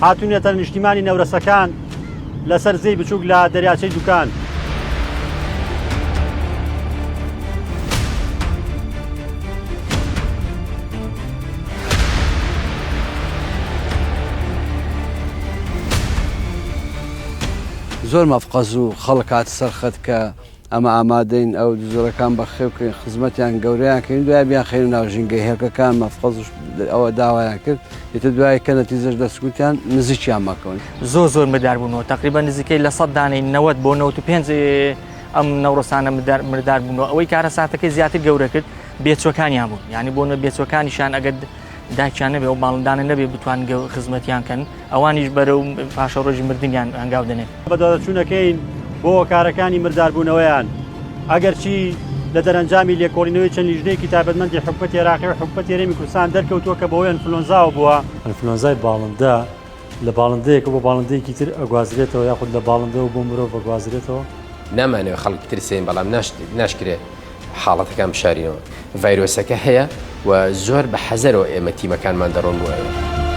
هاتوونێتە نیشتیمانی نەورەسەکان لەسەر زەی بچووک لە دەریاچەی دوکان. زۆر مەفقەز و خەڵک هات سەرخەت کە ئەمە ئامادەین ئەو زۆرەکان بەخێوکەین خزمەتیان گەورەیانکەین دوای بیان خێن ناو ژینگەی هێرکەکان مەفقەز ئەوە داوایان کرد ئێتە دوای کە نەتیجەش دەسکوتیان نزیکیان مەکەون. زۆر مردار بوونەوە تقریبا نزیکەی لە 100 دانەی 90 بۆ 95 ئەم نەورەسانە مردار بوونەوە. ئەوەی کارە ساتەکەی زیاتر گەورە کرد بێچوەکانیان بوون، یعنی بۆ بێچوەکانیشان ئەگەر داکیان نەبێ و باڵندانە نەبێ بتوان خزمەتیان کەن ئەوانیش بەرەو پاشە ڕۆژی مردنیان ئەنگاو دەنێت. بەدەچوونەکەین بۆ کارەکانی مرداربوونەوەیان ئەگەرچی لە دەرەنجامی لێکۆڵینەوەی چەند لیژنەیەکی تایبەتمەندی حکومەتی عێراقی و حکومەتی هەرێمی کوردستان دەرکەوتووە کە بەهۆی ئەنفلۆنزاوە بووە. ئەنفلۆنزای باڵندە لە باڵندەیەکە بۆ باڵندەیەکی تر ئەگوازرێتەوە یاخود لە باڵندەوە بۆ مرۆڤ بەگوازرێتەوە. نامانەوە خەڵک ترسێن بەڵام ناشکرێت حاڵەتەکان بشارینەوە. ڤایرۆسەکە هەیە و زۆر بە حەزەرەوە ئێمە تیمەکانمان دەڕۆن بووە.